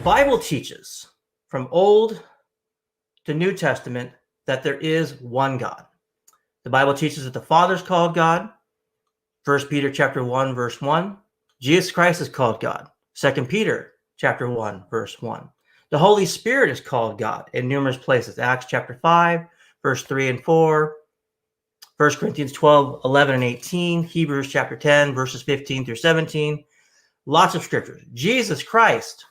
Bible teaches from Old to New Testament that there is one God. The Bible teaches that the Father is called God. 1 Peter chapter 1, verse 1. Jesus Christ is called God. 2 Peter chapter 1, verse 1. The Holy Spirit is called God in numerous places. Acts chapter 5, verse 3 and 4. 1 Corinthians 12, 11 and 18. Hebrews chapter 10, verses 15 through 17. Lots of scriptures. Jesus Christ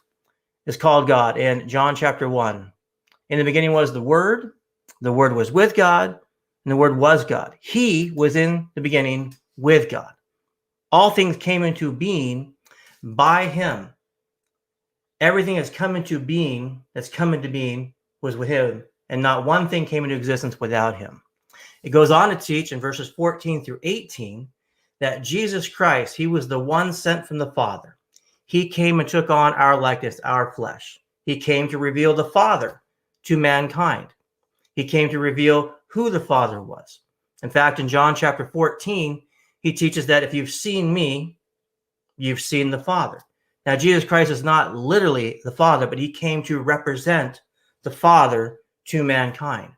is called God in John chapter 1. In the beginning was the Word was with God, and the Word was God. He was in the beginning with God. All things came into being by him. Everything that's come into being was with him, and not one thing came into existence without him. It goes on to teach in verses 14 through 18 that Jesus Christ, he was the one sent from the Father. He came and took on our likeness, our flesh. He came to reveal the Father to mankind. He came to reveal who the Father was. In fact, in John chapter 14, he teaches that if you've seen me, you've seen the Father. Now, Jesus Christ is not literally the Father, but he came to represent the Father to mankind.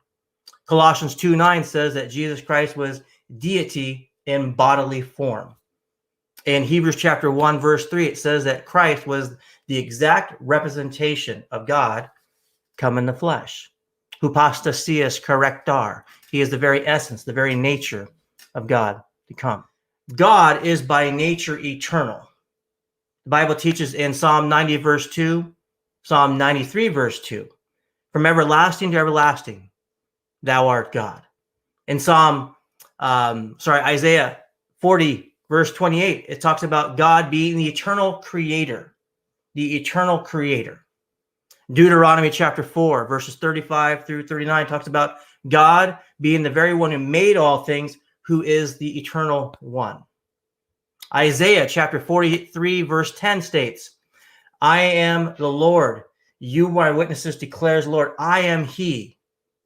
Colossians 2:9 says that Jesus Christ was deity in bodily form. In Hebrews chapter 1, verse 3, it says that Christ was the exact representation of God come in the flesh. Hypostasias correctar. He is the very essence, the very nature of God to come. God is by nature eternal. The Bible teaches in Psalm 90, verse 2, Psalm 93, verse 2, from everlasting to everlasting, thou art God. In Isaiah 40, verse 28, it talks about God being the eternal creator, the eternal creator. Deuteronomy chapter 4, verses 35 through 39 talks about God being the very one who made all things, who is the eternal one. Isaiah chapter 43, verse 10 states, I am the Lord. You are my witnesses, declares the Lord. I am he.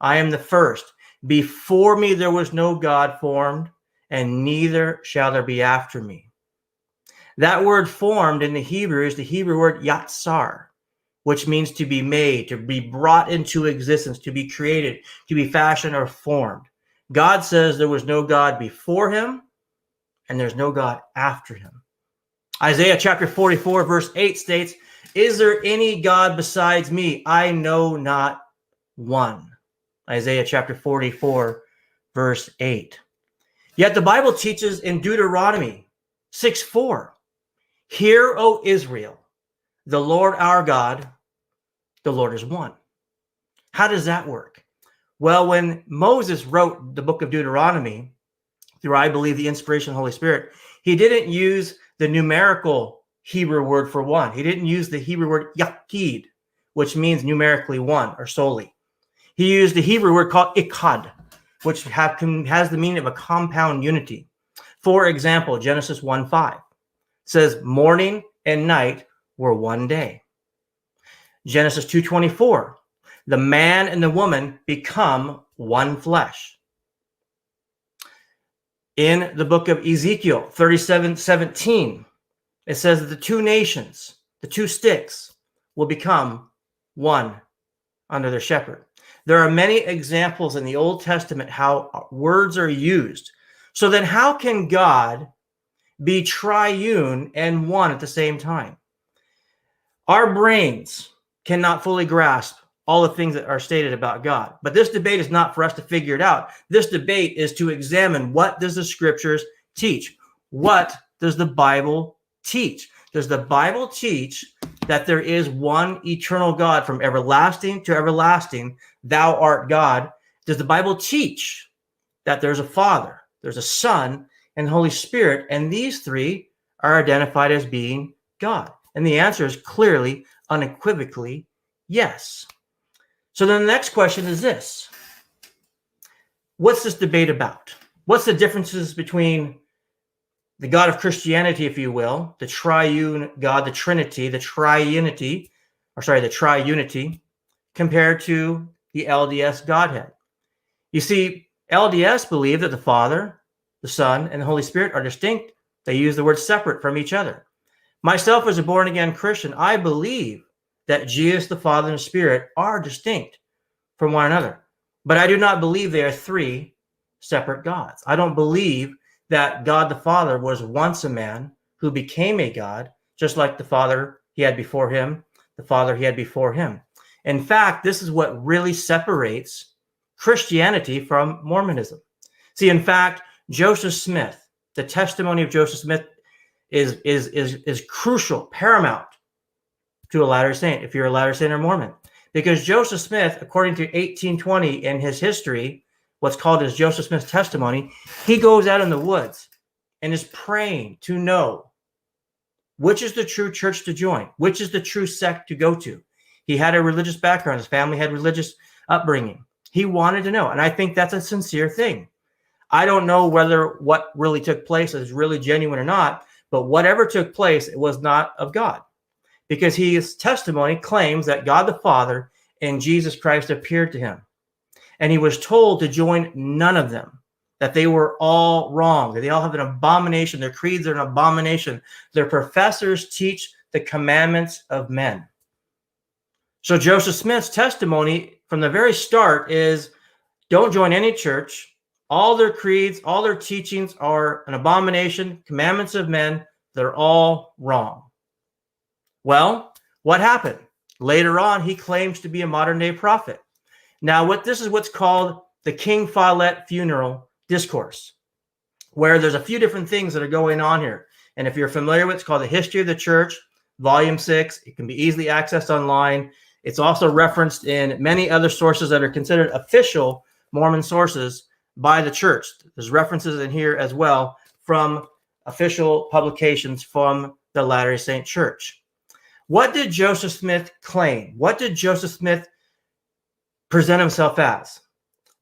I am the first. Before me there was no God formed, and neither shall there be after me. That word formed in the Hebrew is the Hebrew word yatsar, which means to be made, to be brought into existence, to be created, to be fashioned or formed. God says there was no God before him, and there's no God after him. Isaiah chapter 44, verse 8 states, is there any God besides me? I know not one. Isaiah chapter 44, verse 8. Yet the Bible teaches in Deuteronomy 6:4, hear, O Israel, the Lord our God, the Lord is one. How does that work? Well, when Moses wrote the book of Deuteronomy, through, I believe, the inspiration of the Holy Spirit, he didn't use the numerical Hebrew word for one. He didn't use the Hebrew word yakid, which means numerically one or solely. He used the Hebrew word called ikad, which has the meaning of a compound unity. For example, Genesis 1:5 says morning and night were one day. Genesis 2:24, the man and the woman become one flesh. In the book of Ezekiel 37:17, it says that the two nations, the two sticks, will become one under their shepherd. There are many examples in the Old Testament how words are used. So then how can God be triune and one at the same time? Our brains cannot fully grasp all the things that are stated about God. But this debate is not for us to figure it out. This debate is to examine, what does the scriptures teach? What does the Bible teach? Does the Bible teach that there is one eternal God from everlasting to everlasting? Thou art God. Does the Bible teach that there's a Father, there's a Son, and Holy Spirit, and these three are identified as being God? And the answer is clearly, unequivocally, yes. So then the next question is this. What's this debate about? What's the differences between the God of Christianity, if you will, the triune God, the Trinity, the triunity, compared to the LDS Godhead? You see, LDS believe that the Father, the Son, and the Holy Spirit are distinct. They use the word separate from each other. Myself, as a born-again Christian, I believe that Jesus, the Father, and the Spirit are distinct from one another. But I do not believe they are three separate gods. I don't believe that God the Father was once a man who became a God, just like the Father he had before him, the Father he had before him. In fact, this is what really separates Christianity from Mormonism. See, in fact, Joseph Smith, the testimony of Joseph Smith is crucial, paramount to a Latter-day Saint, if you're a Latter-day Saint or Mormon. Because Joseph Smith, according to 1820 in his history, what's called his Joseph Smith testimony, he goes out in the woods and is praying to know which is the true church to join, which is the true sect to go to. He had a religious background. His family had religious upbringing. He wanted to know, and I think that's a sincere thing. I don't know whether what really took place is really genuine or not, but whatever took place, it was not of God. Because his testimony claims that God the Father and Jesus Christ appeared to him. And he was told to join none of them, that they were all wrong, that they all have an abomination. Their creeds are an abomination. Their professors teach the commandments of men. So Joseph Smith's testimony from the very start is, don't join any church. All their creeds, all their teachings are an abomination, commandments of men. They're all wrong. Well, what happened? Later on, he claims to be a modern-day prophet. Now, this is what's called the King Follett funeral discourse, where there's a few different things that are going on here. And if you're familiar with it, it's called The History of the Church, Volume 6. It can be easily accessed online. It's also referenced in many other sources that are considered official Mormon sources by the church. There's references in here as well from official publications from the Latter-day Saint Church. What did Joseph Smith claim? What did Joseph Smith present himself as?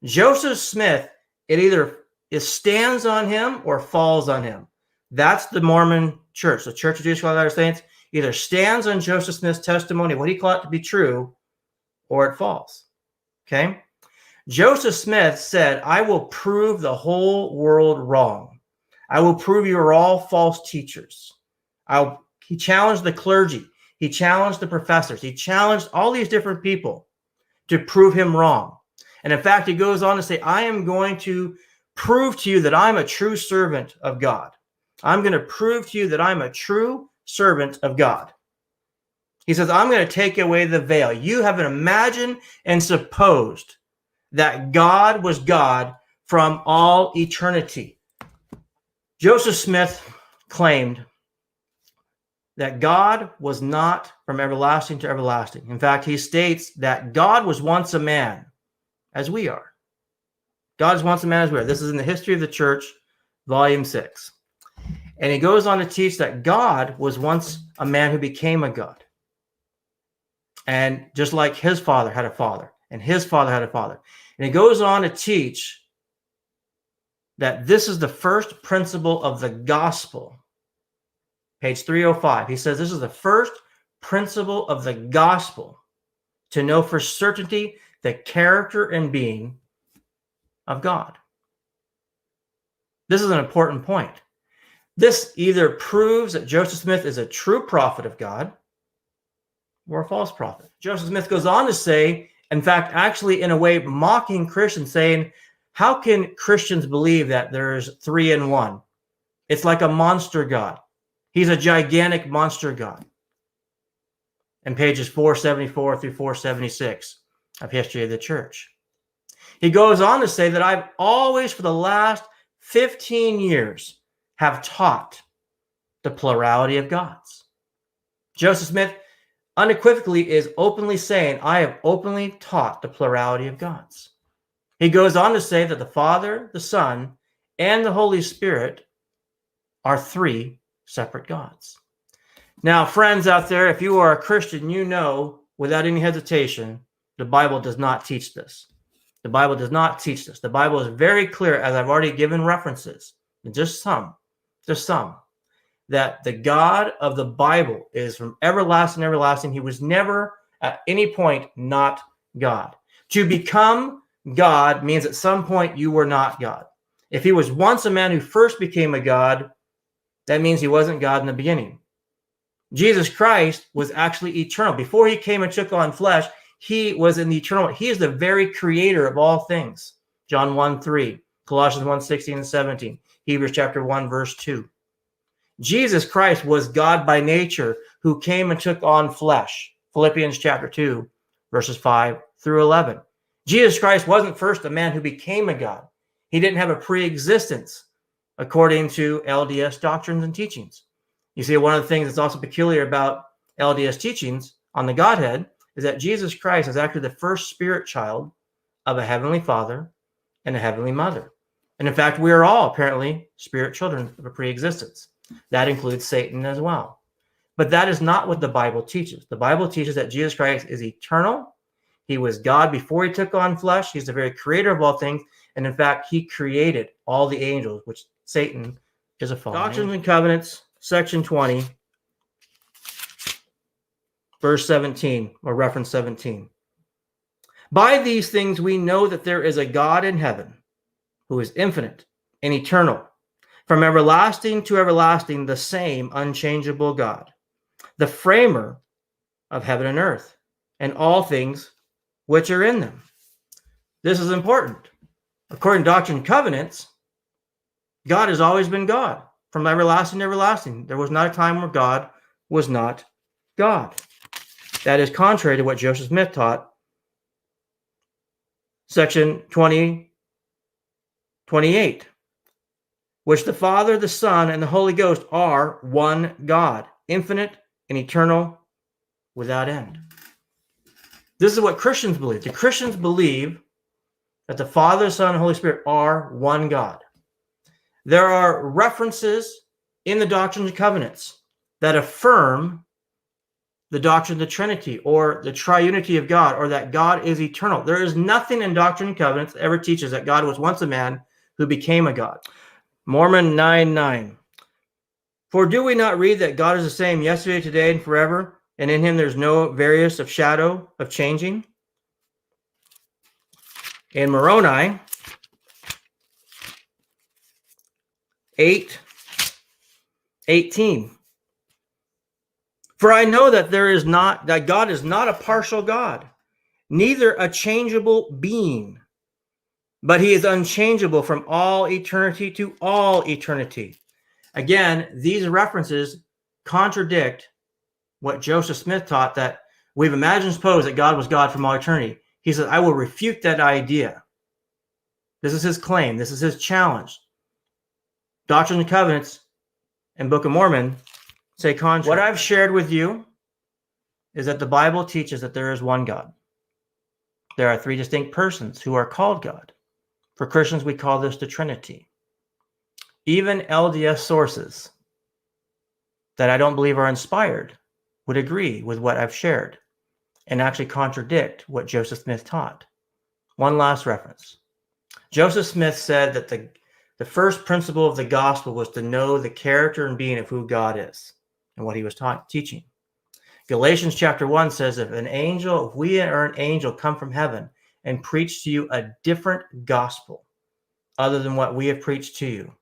Joseph Smith, it either stands on him or falls on him. That's the Mormon church. The Church of Jesus Christ of Latter-day Saints either stands on Joseph Smith's testimony, what he claimed to be true, or it falls. Okay? Joseph Smith said, I will prove the whole world wrong. I will prove you are all false teachers. He challenged the clergy. He challenged the professors. He challenged all these different people to prove him wrong. And in fact, he goes on to say, I am going to prove to you that I'm a true servant of God. I'm going to prove to you that I'm a true servant of God. He says, I'm going to take away the veil. You have imagined and supposed that God was God from all eternity. Joseph Smith claimed that God was not from everlasting to everlasting. In fact, he states that God was once a man, as we are. God is once a man as we are. This is in the History of the Church, Volume 6. And he goes on to teach that God was once a man who became a God. And just like his father had a father, and his father had a father. And he goes on to teach that this is the first principle of the gospel. Page 305, he says this is the first principle of the gospel, to know for certainty the character and being of God. This is an important point. This either proves that Joseph Smith is a true prophet of God or a false prophet. Joseph Smith goes on to say, in fact, actually in a way mocking Christians, saying, how can Christians believe that there's three in one? It's like a monster God. He's a gigantic monster God. In pages 474 through 476 of History of the Church. He goes on to say that I've always, for the last 15 years, have taught the plurality of gods. Joseph Smith unequivocally is openly saying, I have openly taught the plurality of gods. He goes on to say that the Father, the Son, and the Holy Spirit are three separate gods. Now, friends out there, if you are a Christian, you know without any hesitation, the Bible does not teach this. The Bible does not teach this. The Bible is very clear, as I've already given references, just some, that the God of the Bible is from everlasting to everlasting. He was never at any point not God. To become God means at some point you were not God. If he was once a man who first became a God, that means he wasn't God in the beginning. Jesus Christ was actually eternal. Before he came and took on flesh, he was in the eternal. He is the very creator of all things. John 1:3, Colossians 1:16 and 17, Hebrews chapter 1, verse 2. Jesus Christ was God by nature who came and took on flesh. Philippians chapter 2, verses 5 through 11. Jesus Christ wasn't first a man who became a God. He didn't have a pre-existence according to LDS doctrines and teachings. You see, one of the things that's also peculiar about LDS teachings on the Godhead is that Jesus Christ is actually the first spirit child of a heavenly Father and a heavenly Mother. And in fact, we are all apparently spirit children of a pre-existence. That includes Satan as well. But that is not what the Bible teaches. The Bible teaches that Jesus Christ is eternal. He was God before he took on flesh. He's the very creator of all things. And in fact, he created all the angels, which Satan is a fallen angel. Doctrines and Covenants, section 20, verse 17, or reference 17. By these things we know that there is a God in heaven who is infinite and eternal, from everlasting to everlasting, the same unchangeable God, the framer of heaven and earth, and all things which are in them. This is important. According to Doctrine and Covenants, God has always been God, from everlasting to everlasting. There was not a time where God was not God. That is contrary to what Joseph Smith taught. Section 20, 28, which the Father, the Son, and the Holy Ghost are one God, infinite and eternal, without end. This is what Christians believe. The Christians believe that the Father, Son, and Holy Spirit are one God. There are references in the Doctrines and Covenants that affirm the doctrine of the Trinity or the triunity of God, or that God is eternal. There is nothing in Doctrine and Covenants that ever teaches that God was once a man who became a God. Mormon 9:9. For do we not read that God is the same yesterday, today, and forever, and in him there's no variance of shadow of changing? In Moroni 8:18. For I know that that God is not a partial God, neither a changeable being, but he is unchangeable from all eternity to all eternity. Again, these references contradict what Joseph Smith taught, that we've imagined and supposed that God was God from all eternity. He says, I will refute that idea. This is his claim. This is his challenge. Doctrine and Covenants and Book of Mormon say contrary. What I've shared with you is that the Bible teaches that there is one God. There are three distinct persons who are called God. For Christians, we call this the Trinity. Even LDS sources that I don't believe are inspired would agree with what I've shared and actually contradict what Joseph Smith taught. One last reference. Joseph Smith said that the first principle of the gospel was to know the character and being of who God is and what he was teaching. Galatians chapter 1 says, if we or an angel come from heaven and preach to you a different gospel other than what we have preached to you,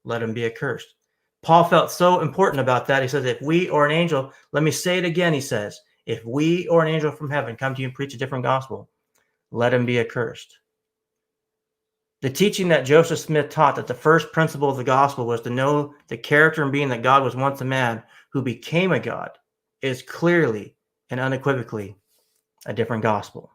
let him be accursed. Paul felt so important about that. He says, if we or an angel, let me say it again, he says, if we or an angel from heaven come to you and preach a different gospel, let him be accursed. The teaching that Joseph Smith taught, that the first principle of the gospel was to know the character and being that God was once a man who became a God, is clearly and unequivocally a different gospel.